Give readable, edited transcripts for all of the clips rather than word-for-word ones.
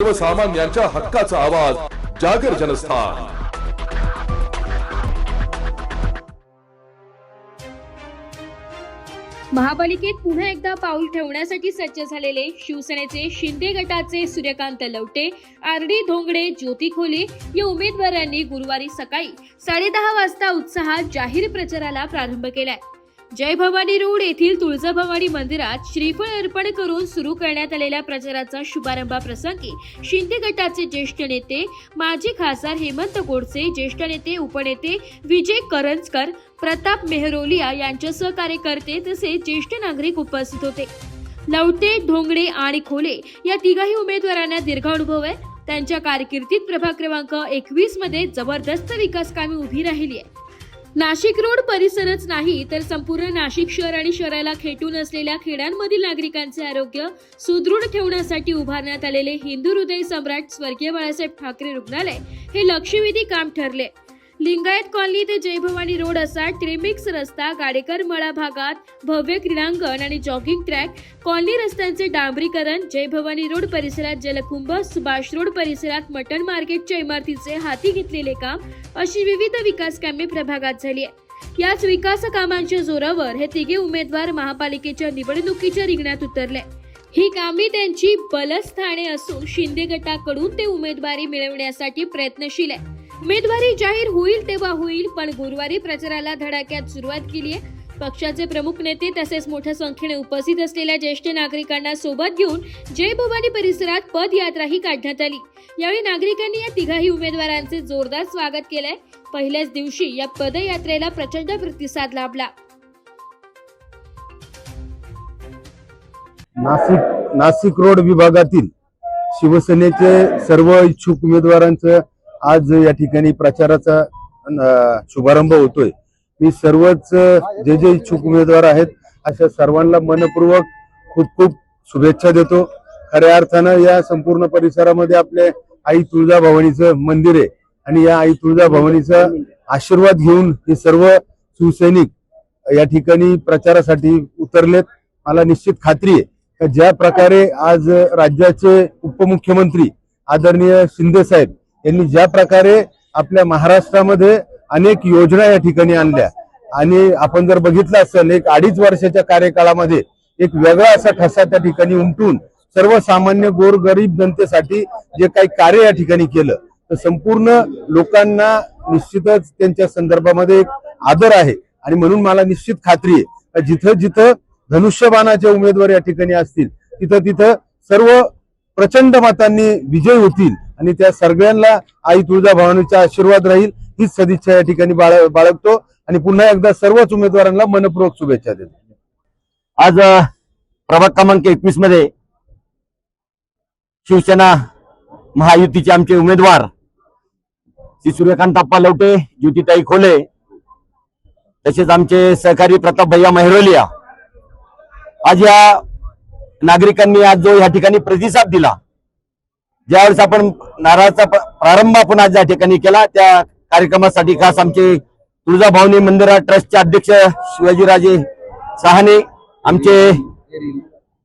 सर्वसामान्यांच्या हक्काचा आवाज जागर जनस्थान। महापालिकेत पुन्हा एकदा पाऊल ठेवण्यासाठी सज्ज झालेले शिवसेनेचे शिंदे गटाचे सूर्यकांत लवटे, आरडी धोंगडे, ज्योती खोले या उमेदवारांनी गुरुवारी सकाळी 10:30 वाजता उत्साहात जाहीर प्रचाराला प्रारंभ केलाय। जय भवानी रोड येथील तुळजाभवानी मंदिरात श्रीफळ अर्पण करून सुरू करण्यात आलेल्या प्रचाराचा शुभारंभाप्रसंगी शिंदे गटाचे ज्येष्ठ नेते माजी खासदार हेमंत गोडसे, ज्येष्ठ नेते उपनेते विजय करंजकर, प्रताप मेहरोलिया यांच्यासह कार्यकर्ते तसेच ज्येष्ठ नागरिक उपस्थित होते। लवटे, ढोंगडे आणि खोले या तिघाही उमेदवारांना दीर्घ अनुभव आहे। त्यांच्या कारकिर्दीत प्रभाग क्रमांक 21 मध्ये जबरदस्त विकास कामे उभी राहिली आहे। नाशिक रोड परिसरच नाही तर संपूर्ण नाशिक शहर आणि शहराला खेटून असलेल्या खेड्यांमधील नागरिकांचे आरोग्य सुदृढ ठेवण्यासाठी उभारण्यात आलेले हिंदू हृदय सम्राट स्वर्गीय बाळासाहेब ठाकरे रुग्णालय हे लक्षवेधी काम ठरले। लिंगायत कॉलनी ते जय भवानी रोड असा ट्रिमिक्स रस्ता, गाडेकर मळा भागात भव्य क्रीडांगण आणि जॉगिंग ट्रॅक, कॉलनी रस्त्यांचे डांबरीकरण, जय भवानी रोड परिसरात जलकुंभ, सुभाष रोड परिसरात मटण मार्केटच्या इमारतीचे हाती घेतलेले काम अशी विविध विकास कामे प्रभागात झाली आहे। याच विकास कामांच्या जोरावर हे तिघे उमेदवार महापालिकेच्या निवडणुकीच्या रिंगणात उतरले। ही कामे त्यांची बलस्थाने असून शिंदे गटाकडून ते उमेदवारी मिळवण्यासाठी प्रयत्नशील आहे। उमेदवारी जाहीर होईल तेव्हा होईल, पण गुरुवारी प्रचाराला धडाक्यात सुरुवात केली आहे। पक्षाचे प्रमुख नेते तसेच मोठ्या संख्येने उपस्थित असलेल्या ज्येष्ठ नागरिकांना सोबत घेऊन जय भवानी परिसरात पदयात्राही काढण्यात आली। यावेळी नागरिकांनी या तिघाही उमेदवारांचे जोरदार स्वागत केलंय। पहिल्याच दिवशी या पदयात्रेला प्रचंड प्रतिसाद लाभला। नाशिक रोड विभागातील शिवसेनेचे सर्व इच्छुक उमेदवारांचं आज या ठिकाणी प्रचाराचा शुभारंभ होतोय। मी सर्वच जे इच्छुक उमेदवार आहेत अशा सर्वांना मनपूर्वक खूप खूप शुभेच्छा देतो। खऱ्या अर्थानं या संपूर्ण परिसरामध्ये आपले आई तुळजाभवानीचं मंदिर आहे आणि या आई तुळजाभवानीचा आशीर्वाद घेऊन हे सर्व शिवसैनिक या ठिकाणी प्रचारासाठी उतरलेत। मला निश्चित खात्री आहे की ज्या प्रकारे आज राज्याचे उपमुख्यमंत्री आदरणीय शिंदे साहेब यांनी ज्या प्रकारे आपल्या महाराष्ट्रामध्ये अनेक योजना या ठिकाणी आणल्या आणि आपण जर बघितलं असेल 1-2.5 वर्षाच्या कार्यकाळामध्ये एक वेगळा असा ठसा त्या ठिकाणी उमटून सर्वसामान्य गोरगरीब जनतेसाठी जे काही कार्य या ठिकाणी केलं तर संपूर्ण लोकांना निश्चितच त्यांच्या संदर्भामध्ये एक आदर आहे आणि म्हणून मला निश्चित खात्री आहे जिथं जिथं धनुष्यबाणाचे उमेदवार या ठिकाणी असतील तिथं तिथं सर्व प्रचंड मतांनी विजय होतील आणि त्या सगळ्यांना आई तुळजाभवानीचा आशीर्वाद राहील हीच सदिच्छा या ठिकाणी बाळगतो आणि पुन्हा एकदा सर्वच उमेदवारांना मनपूर्वक शुभेच्छा देतो। आज प्रभाग क्रमांक 21 मध्ये शिवसेना महायुतीचे आमचे उमेदवार श्री सूर्यकांतप्पा लवटे, ज्योतिताई खोले तसेच आमचे सहकारी प्रताप भैया मेहरोलिया आज या नागरिकांनी आज जो या ठिकाणी प्रतिसाद दिला, ज्यावेळेस आपण नारळाचा प्रारंभ आपण आज या ठिकाणी केला त्या कार्यक्रमासाठी खास आमचे तुळजाभवानी मंदिरा ट्रस्टचे अध्यक्ष शिवाजीराजे सहाने, आमचे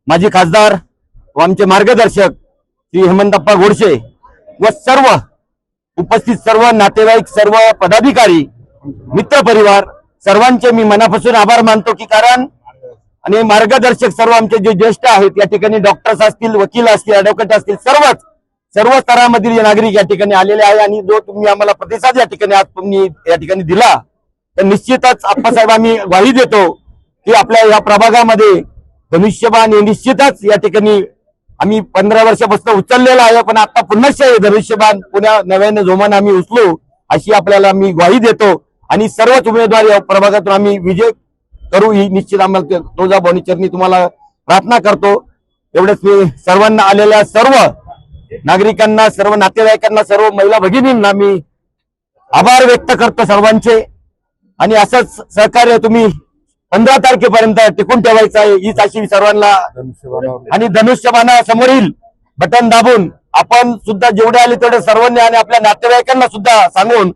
माजी खासदार व आमचे मार्गदर्शक श्री हेमंतप्पा गोडसे व सर्व उपस्थित सर्व नातेवाईक, सर्व पदाधिकारी, मित्र परिवार सर्वांचे मी मनापासून आभार मानतो की कारण आणि मार्गदर्शक सर्व आमचे जे ज्येष्ठ आहेत या ठिकाणी डॉक्टर्स असतील, वकील असतील, ऍडव्होकेट असतील, सर्व स्तरामधील नागरिक या ठिकाणी आलेले आहे आणि जो तुम्ही आम्हाला प्रतिसाद या ठिकाणी आज तुम्ही या ठिकाणी दिला तर निश्चितच आप्पासाहेब आम्ही ग्वाही देतो की आपल्या या प्रभागामध्ये धनुष्यबाण हे निश्चितच या ठिकाणी आम्ही 15 वर्षापासून उचललेलं आहे, पण आता पुन्हा धनुष्यबाण पुन्हा नव्याने जोमाने आम्ही उचलू अशी आपल्याला मी ग्वाही देतो आणि सर्वच उमेदवार या प्रभागातून आम्ही विजय करू ही निश्चित आम्हाला तुळजाभवानी चरणी तुम्हाला प्रार्थना करतो। एवढंच मी सर्वांना आलेल्या सर्व नागरिकांना, सर्व नातेवाईकांना, सर्व महिला भगिनींना मी आभार व्यक्त करतो सर्वांचे आणि असंच सहकार्य तुम्ही 15 तारखेपर्यंत टिकून ठेवायचं आहे हीच अशी सर्वांना आणि धनुष्यबाणा समोरील बटन दाबून आपण सुद्धा जेवढे आले तेवढे सर्वांनी आणि आपल्या नातेवाईकांना सुद्धा सांगून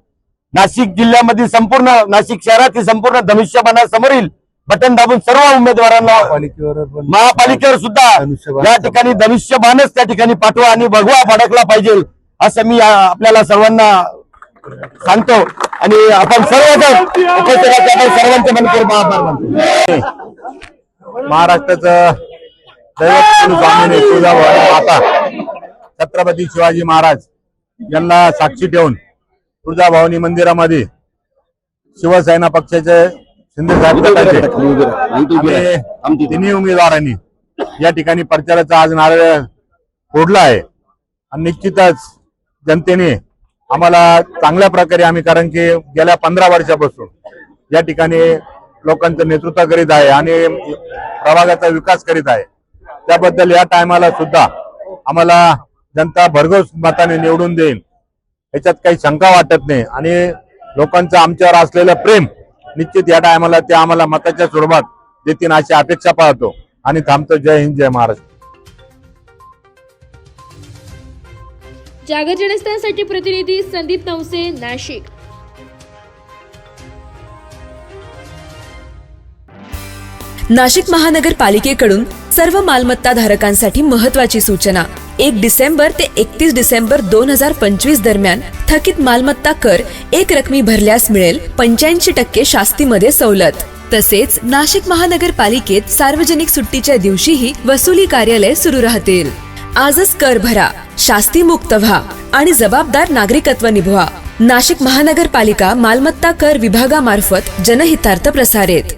नाशिक जिल्ह्यामधील संपूर्ण नाशिक शहरातील संपूर्ण धनुष्यबाणा समोरील बटन दाबून सर्व उमेदवारांना पालिकेवर पण महापालिकेवर सुद्धा धनुष्यबाण या ठिकाणी धनुष्यबाणच त्या ठिकाणी पाठवा आणि भगवा फडकला पाहिजे असं मी आपल्याला सर्वांना सांगतो. आणि आपण सर्वजण उपस्थित आपण सर्वांचे मनपूर्वक आभार मानतो. महाराष्ट्राचं दैवत स्वामीने तुळजाभवानी माता छत्रपती शिवाजी महाराज यांना साक्षी ठेवून तुळजाभवानी मंदिरामध्ये शिवसेना पक्षाचे शिंदे साहेब गटाचे आम्ही तिन्ही उमेदवारांनी या ठिकाणी प्रचाराचा आज नारळ फोडला आहे. आणि निश्चितच जनतेने आम्हाला चांगल्या प्रकारे आम्ही, कारण की गेल्या 15 वर्षापासून या ठिकाणी लोकांचं नेतृत्व करीत आहे आणि प्रभागाचा विकास करीत आहे. त्याबद्दल या टायमाला सुद्धा आम्हाला जनता भरघोस मताने निवडून देईल याच्यात काही शंका वाटत नाही. आणि लोकांचं आमच्यावर असलेलं प्रेम निश्चित या टायमाला ते आम्हाला मताच्या स्वरूपात देतील अशी अपेक्षा पाहतो आणि थांबतो. जय हिंद, जय महाराष्ट्र. जागर जनस्थानसाठी प्रतिनिधी संदीप नवसे, नाशिक. नाशिक महानगरपालिकेकडून सर्व मालमत्ता धारकांसाठी महत्त्वाची सूचना. 1 डिसेंबर ते 31 डिसेंबर 2025 दरम्यान थकीत मालमत्ता कर एक रकमी भरल्यास मिळेल 85% शास्तीमध्ये सवलत. तसेच नाशिक महानगरपालिकेत सार्वजनिक सुट्टीच्या दिवशीही वसुली कार्यालय सुरू राहतील. आजच कर भरा, शास्ती मुक्त व्हा आणि जबाबदार नागरिकत्व निभवा. नाशिक महानगरपालिका मालमत्ता कर विभागामार्फत जनहितार्थ प्रसारित.